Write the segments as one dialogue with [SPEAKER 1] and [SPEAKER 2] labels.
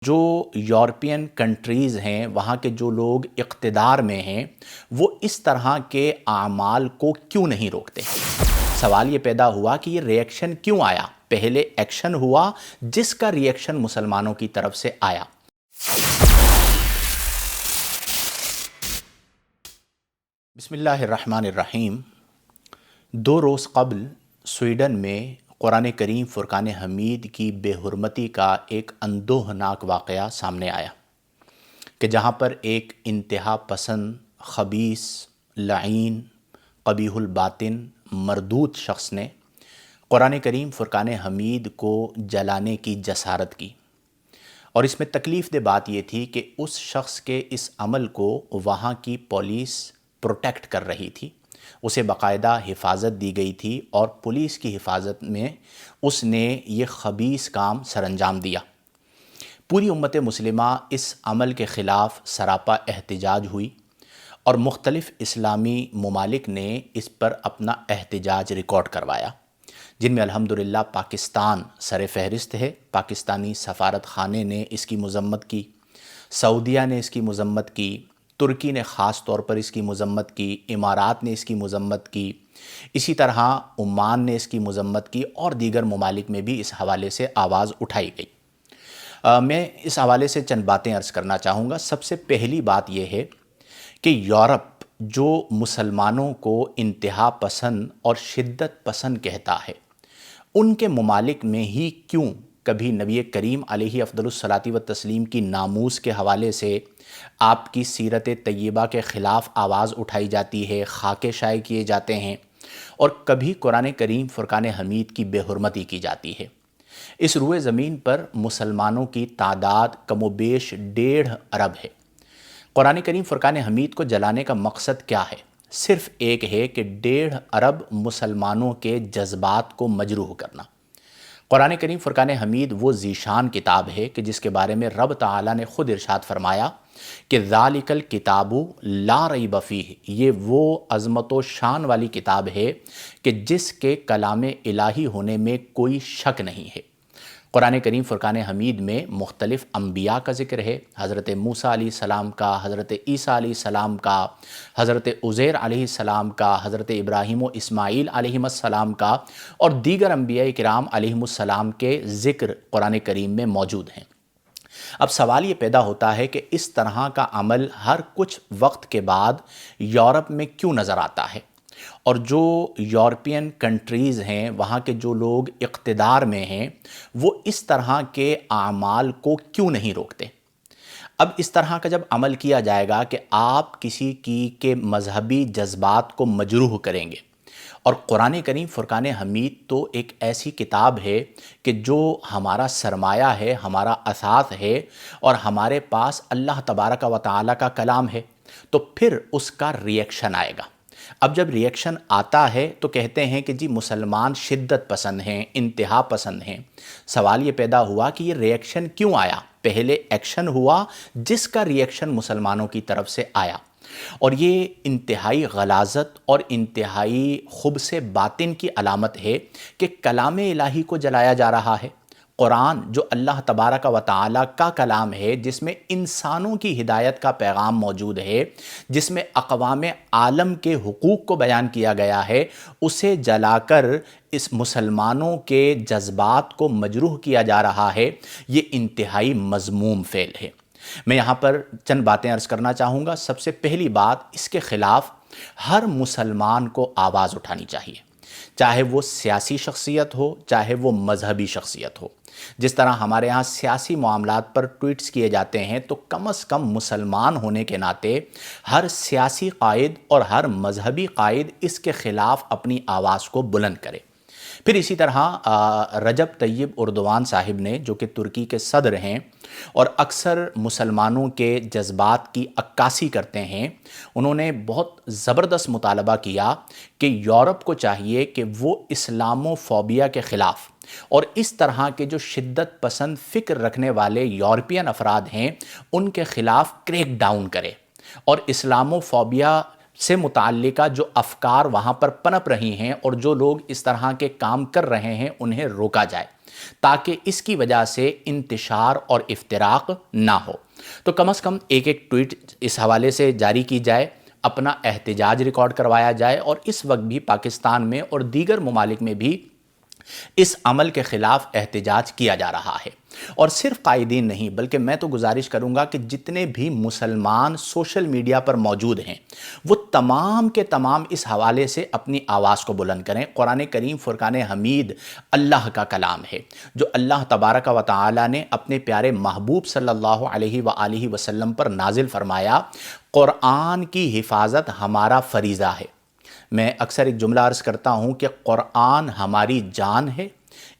[SPEAKER 1] جو European countries ہیں وہاں کے جو لوگ اقتدار میں ہیں وہ اس طرح کے اعمال کو کیوں نہیں روکتے؟ سوال یہ پیدا ہوا کہ یہ ری ایکشن کیوں آیا؟ پہلے ایکشن ہوا جس کا ری ایکشن مسلمانوں کی طرف سے آیا۔ بسم اللہ الرحمن الرحیم۔ 2 روز قبل سویڈن میں قرآن کریم فرقان حمید کی بے حرمتی کا ایک اندوہناک واقعہ سامنے آیا کہ جہاں پر ایک انتہا پسند، خبیث، لعین، قبیح الباطن، مردود شخص نے قرآن کریم فرقان حمید کو جلانے کی جسارت کی، اور اس میں تکلیف دہ بات یہ تھی کہ اس شخص کے اس عمل کو وہاں کی پولیس پروٹیکٹ کر رہی تھی، اسے باقاعدہ حفاظت دی گئی تھی، اور پولیس کی حفاظت میں اس نے یہ خبیث کام سر انجام دیا۔ پوری امت مسلمہ اس عمل کے خلاف سراپا احتجاج ہوئی، اور مختلف اسلامی ممالک نے اس پر اپنا احتجاج ریکارڈ کروایا، جن میں الحمدللہ پاکستان سر فہرست ہے۔ پاکستانی سفارت خانے نے اس کی مذمت کی، سعودیہ نے اس کی مذمت کی، ترکی نے خاص طور پر اس کی مذمت کی، امارات نے اس کی مذمت کی، اسی طرح عمان نے اس کی مذمت کی، اور دیگر ممالک میں بھی اس حوالے سے آواز اٹھائی گئی۔ میں اس حوالے سے چند باتیں عرض کرنا چاہوں گا۔ سب سے پہلی بات یہ ہے کہ یورپ جو مسلمانوں کو انتہا پسند اور شدت پسند کہتا ہے، ان کے ممالک میں ہی کیوں کبھی نبی کریم علیہ افضل الصلاۃ والتسلیم کی ناموس کے حوالے سے، آپ کی سیرت طیبہ کے خلاف آواز اٹھائی جاتی ہے، خاکے شائع کیے جاتے ہیں، اور کبھی قرآن کریم فرقان حمید کی بے حرمتی کی جاتی ہے؟ اس روئے زمین پر مسلمانوں کی تعداد کم و بیش 1.5 ارب ہے۔ قرآن کریم فرقان حمید کو جلانے کا مقصد کیا ہے؟ صرف ایک ہے کہ 1.5 ارب مسلمانوں کے جذبات کو مجروح کرنا۔ قرآن کریم فرقان حمید وہ ذیشان کتاب ہے کہ جس کے بارے میں رب تعالیٰ نے خود ارشاد فرمایا کہ ذالک الکتاب لا ریب فیہ، یہ وہ عظمت و شان والی کتاب ہے کہ جس کے کلام الہی ہونے میں کوئی شک نہیں ہے۔ قرآن کریم فرقان حمید میں مختلف انبیاء کا ذکر ہے، حضرت موسیٰ علیہ السلام کا، حضرت عیسیٰ علیہ السلام کا، حضرت عزیر علیہ السلام کا، حضرت ابراہیم و اسماعیل علیہ السلام کا، اور دیگر انبیاء کرام علیہ السلام کے ذکر قرآن کریم میں موجود ہیں۔ اب سوال یہ پیدا ہوتا ہے کہ اس طرح کا عمل ہر کچھ وقت کے بعد یورپ میں کیوں نظر آتا ہے، اور جو یورپین کنٹریز ہیں وہاں کے جو لوگ اقتدار میں ہیں وہ اس طرح کے اعمال کو کیوں نہیں روکتے؟ اب اس طرح کا جب عمل کیا جائے گا کہ آپ کسی کے مذہبی جذبات کو مجروح کریں گے، اور قرآن کریم فرقان حمید تو ایک ایسی کتاب ہے کہ جو ہمارا سرمایہ ہے، ہمارا اساس ہے، اور ہمارے پاس اللہ تبارک و تعالیٰ کا کلام ہے، تو پھر اس کا ری ایکشن آئے گا۔ اب جب ری ایکشن آتا ہے تو کہتے ہیں کہ جی مسلمان شدت پسند ہیں، انتہا پسند ہیں۔ سوال یہ پیدا ہوا کہ یہ ری ایکشن کیوں آیا؟ پہلے ایکشن ہوا جس کا ری ایکشن مسلمانوں کی طرف سے آیا، اور یہ انتہائی غلاظت اور انتہائی خبث باطن کی علامت ہے کہ کلام الہی کو جلایا جا رہا ہے۔ قرآن جو اللہ تبارک و تعالیٰ کا کلام ہے، جس میں انسانوں کی ہدایت کا پیغام موجود ہے، جس میں اقوام عالم کے حقوق کو بیان کیا گیا ہے، اسے جلا کر اس مسلمانوں کے جذبات کو مجروح کیا جا رہا ہے۔ یہ انتہائی مذموم فعل ہے۔ میں یہاں پر چند باتیں عرض کرنا چاہوں گا۔ سب سے پہلی بات، اس کے خلاف ہر مسلمان کو آواز اٹھانی چاہیے، چاہے وہ سیاسی شخصیت ہو، چاہے وہ مذہبی شخصیت ہو۔ جس طرح ہمارے ہاں سیاسی معاملات پر ٹویٹس کیے جاتے ہیں، تو کم از کم مسلمان ہونے کے ناطے ہر سیاسی قائد اور ہر مذہبی قائد اس کے خلاف اپنی آواز کو بلند کرے۔ پھر اسی طرح رجب طیب اردوان صاحب نے، جو کہ ترکی کے صدر ہیں اور اکثر مسلمانوں کے جذبات کی عکاسی کرتے ہیں، انہوں نے بہت زبردست مطالبہ کیا کہ یورپ کو چاہیے کہ وہ اسلامو فوبیا کے خلاف اور اس طرح کے جو شدت پسند فکر رکھنے والے یورپین افراد ہیں ان کے خلاف کریک ڈاؤن کرے، اور اسلامو فوبیا سے متعلقہ جو افکار وہاں پر پنپ رہی ہیں اور جو لوگ اس طرح کے کام کر رہے ہیں انہیں روکا جائے، تاکہ اس کی وجہ سے انتشار اور افتراق نہ ہو۔ تو کم از کم ایک ٹویٹ اس حوالے سے جاری کی جائے، اپنا احتجاج ریکارڈ کروایا جائے، اور اس وقت بھی پاکستان میں اور دیگر ممالک میں بھی اس عمل کے خلاف احتجاج کیا جا رہا ہے۔ اور صرف قائدین نہیں، بلکہ میں تو گزارش کروں گا کہ جتنے بھی مسلمان سوشل میڈیا پر موجود ہیں وہ تمام کے تمام اس حوالے سے اپنی آواز کو بلند کریں۔ قرآن کریم فرقان حمید اللہ کا کلام ہے، جو اللہ تبارک و تعالی نے اپنے پیارے محبوب صلی اللہ علیہ وآلہ وسلم پر نازل فرمایا۔ قرآن کی حفاظت ہمارا فریضہ ہے۔ میں اکثر ایک جملہ عرض کرتا ہوں کہ قرآن ہماری جان ہے،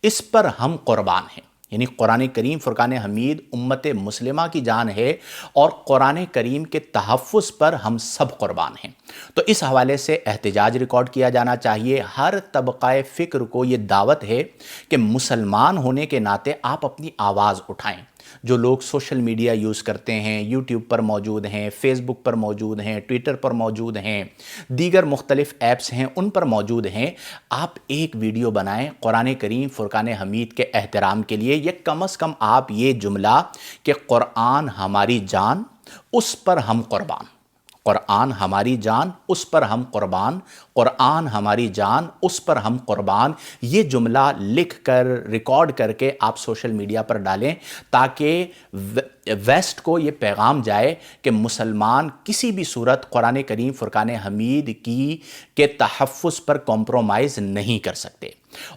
[SPEAKER 1] اس پر ہم قربان ہیں۔ یعنی قرآن کریم فرقان حمید امت مسلمہ کی جان ہے، اور قرآن کریم کے تحفظ پر ہم سب قربان ہیں۔ تو اس حوالے سے احتجاج ریکارڈ کیا جانا چاہیے۔ ہر طبقہ فکر کو یہ دعوت ہے کہ مسلمان ہونے کے ناطے آپ اپنی آواز اٹھائیں۔ جو لوگ سوشل میڈیا یوز کرتے ہیں، یوٹیوب پر موجود ہیں، فیس بک پر موجود ہیں، ٹویٹر پر موجود ہیں، دیگر مختلف ایپس ہیں ان پر موجود ہیں، آپ ایک ویڈیو بنائیں قرآن کریم فرقان حمید کے احترام کے لیے۔ یہ کم از کم آپ یہ جملہ کہ قرآن ہماری جان اس پر ہم قربان، قرآن ہماری جان اس پر ہم قربان، قرآن ہماری جان اس پر ہم قربان، یہ جملہ لکھ کر ریکارڈ کر کے آپ سوشل میڈیا پر ڈالیں، تاکہ ویسٹ کو یہ پیغام جائے کہ مسلمان کسی بھی صورت قرآن کریم فرقان حمید کے تحفظ پر کمپرومائز نہیں کر سکتے۔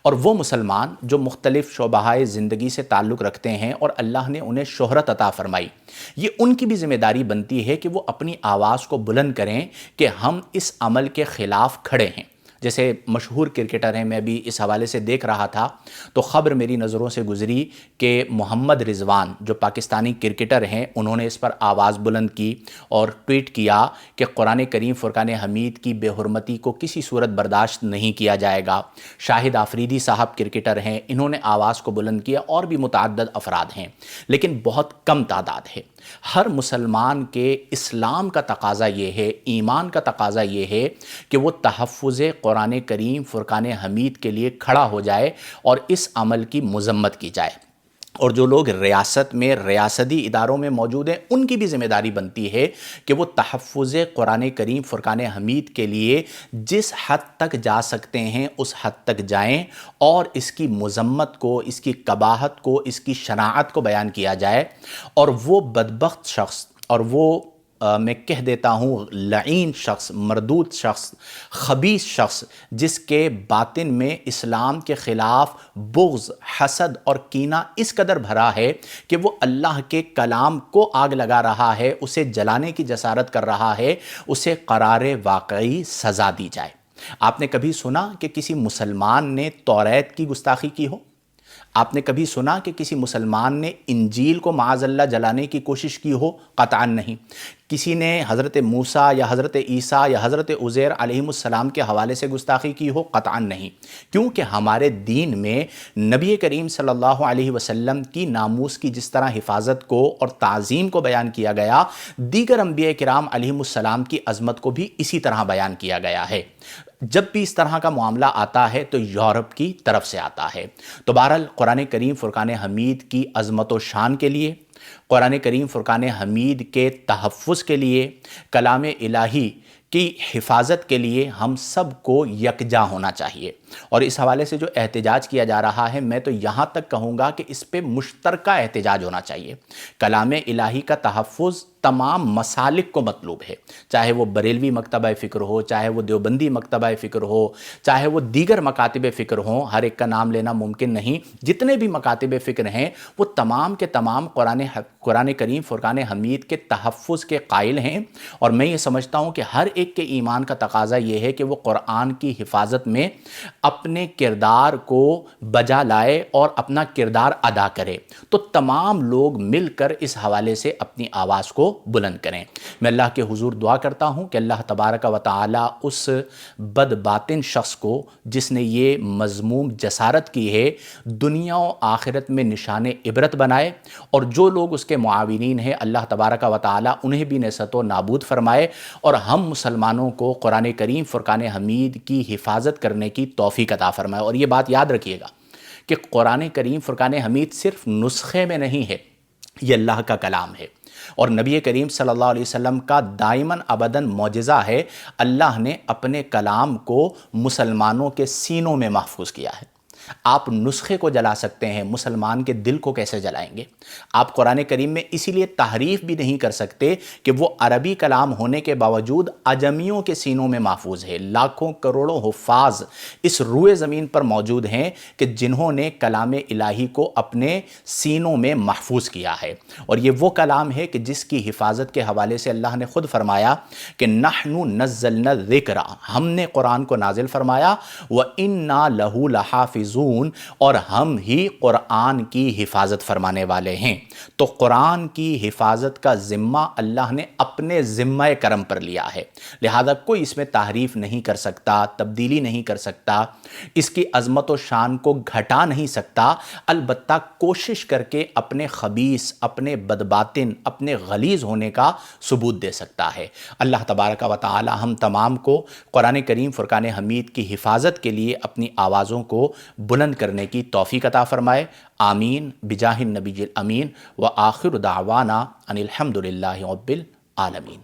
[SPEAKER 1] اور وہ مسلمان جو مختلف شعبہ زندگی سے تعلق رکھتے ہیں اور اللہ نے انہیں شہرت عطا فرمائی، یہ ان کی بھی ذمہ داری بنتی ہے کہ وہ اپنی آواز کو بلند کریں کہ ہم اس عمل کے خلاف کھڑے ہیں۔ جیسے مشہور کرکٹر ہیں، میں بھی اس حوالے سے دیکھ رہا تھا تو خبر میری نظروں سے گزری کہ محمد رضوان جو پاکستانی کرکٹر ہیں، انہوں نے اس پر آواز بلند کی اور ٹویٹ کیا کہ قرآن کریم فرقان حمید کی بے حرمتی کو کسی صورت برداشت نہیں کیا جائے گا۔ شاہد آفریدی صاحب کرکٹر ہیں، انہوں نے آواز کو بلند کیا، اور بھی متعدد افراد ہیں، لیکن بہت کم تعداد ہے۔ ہر مسلمان کے اسلام کا تقاضا یہ ہے، ایمان کا تقاضا یہ ہے کہ وہ تحفظ قرآن کریم فرقان حمید کے لیے کھڑا ہو جائے اور اس عمل کی مذمت کی جائے۔ اور جو لوگ ریاست میں ریاستی اداروں میں موجود ہیں ان کی بھی ذمہ داری بنتی ہے کہ وہ تحفظ قرآن کریم فرقان حمید کے لیے جس حد تک جا سکتے ہیں اس حد تک جائیں، اور اس کی مذمت کو، اس کی قباحت کو، اس کی شناعت کو بیان کیا جائے۔ اور وہ بدبخت شخص، اور وہ میں کہہ دیتا ہوں لعین شخص، مردود شخص، خبیث شخص، جس کے باطن میں اسلام کے خلاف بغض، حسد اور کینہ اس قدر بھرا ہے کہ وہ اللہ کے کلام کو آگ لگا رہا ہے، اسے جلانے کی جسارت کر رہا ہے، اسے قرار واقعی سزا دی جائے۔ آپ نے کبھی سنا کہ کسی مسلمان نے توریت کی گستاخی کی ہو؟ آپ نے کبھی سنا کہ کسی مسلمان نے انجیل کو معاذ اللہ جلانے کی کوشش کی ہو؟ قطعاً نہیں۔ کسی نے حضرت موسیٰ یا حضرت عیسیٰ یا حضرت عزیر علیہ السلام کے حوالے سے گستاخی کی ہو؟ قطعاً نہیں، کیونکہ ہمارے دین میں نبی کریم صلی اللہ علیہ وسلم کی ناموس کی جس طرح حفاظت کو اور تعظیم کو بیان کیا گیا، دیگر انبیاء کرام علیہ السلام کی عظمت کو بھی اسی طرح بیان کیا گیا ہے۔ جب بھی اس طرح کا معاملہ آتا ہے تو یورپ کی طرف سے آتا ہے۔ تو بہرحال قرآن کریم فرقان حمید کی عظمت و شان کے لیے، قرآن کریم فرقان حمید کے تحفظ کے لیے، کلام الہی کی حفاظت کے لیے ہم سب کو یکجا ہونا چاہیے۔ اور اس حوالے سے جو احتجاج کیا جا رہا ہے، میں تو یہاں تک کہوں گا کہ اس پہ مشترکہ احتجاج ہونا چاہیے۔ کلام الہی کا تحفظ تمام مسالک کو مطلوب ہے، چاہے وہ بریلوی مکتبہ فکر ہو، چاہے وہ دیوبندی مکتبہ فکر ہو، چاہے وہ دیگر مکاتب فکر ہوں، ہر ایک کا نام لینا ممکن نہیں، جتنے بھی مکاتب فکر ہیں وہ تمام کے تمام قرآن کریم فرقان حمید کے تحفظ کے قائل ہیں۔ اور میں یہ سمجھتا ہوں کہ ہر ایک کے ایمان کا تقاضا یہ ہے کہ وہ قرآن کی حفاظت میں اپنے کردار کو بجا لائے اور اپنا کردار ادا کرے۔ تو تمام لوگ مل کر اس حوالے سے اپنی آواز کو بلند کریں۔ میں اللہ کے حضور دعا کرتا ہوں کہ اللہ تبارک و تعالی اس بد باطن شخص کو جس نے یہ مذموم جسارت کی ہے دنیا و آخرت میں نشان عبرت بنائے، اور جو لوگ اس کے معاونین ہیں اللہ تبارک و تعالی انہیں بھی نیست و نابود فرمائے، اور ہم مسلمانوں کو قرآن کریم فرقان حمید کی حفاظت کرنے کی توفیق عطا فرمائے۔ اور یہ بات یاد رکھیے گا کہ قرآن کریم فرقان حمید صرف نسخے میں نہیں ہے، یہ اللہ کا کلام ہے، اور نبی کریم صلی اللہ علیہ وسلم کا دائماً ابداً معجزہ ہے، اللہ نے اپنے کلام کو مسلمانوں کے سینوں میں محفوظ کیا ہے۔ آپ نسخے کو جلا سکتے ہیں، مسلمان کے دل کو کیسے جلائیں گے؟ آپ قرآن کریم میں اسی لیے تحریف بھی نہیں کر سکتے کہ وہ عربی کلام ہونے کے باوجود عجمیوں کے سینوں میں محفوظ ہے۔ لاکھوں کروڑوں حفاظ اس روئے زمین پر موجود ہیں کہ جنہوں نے کلام الہی کو اپنے سینوں میں محفوظ کیا ہے، اور یہ وہ کلام ہے کہ جس کی حفاظت کے حوالے سے اللہ نے خود فرمایا کہ نحن نزلنا الذکر، ہم نے قرآن کو نازل فرمایا، وَإِنَّا لَهُ لَحَافِظُونَ، اور ہم ہی قرآن کی حفاظت فرمانے والے ہیں۔ تو قرآن کی حفاظت کا ذمہ اللہ نے اپنے ذمہ کرم پر لیا ہے، لہذا کوئی اس میں تحریف نہیں کر سکتا، تبدیلی نہیں کر سکتا، اس کی عظمت و شان کو گھٹا نہیں سکتا، البتہ کوشش کر کے اپنے خبیث، اپنے بدباطن، اپنے غلیظ ہونے کا ثبوت دے سکتا ہے۔ اللہ تبارک و تعالی ہم تمام کو قرآن کریم فرقان حمید کی حفاظت کے لیے اپنی آوازوں کو بلند کرنے کی توفیق عطا فرمائے، آمین بجاہ النبی الامین، وآخر دعوانا ان الحمد للہ رب العالمین۔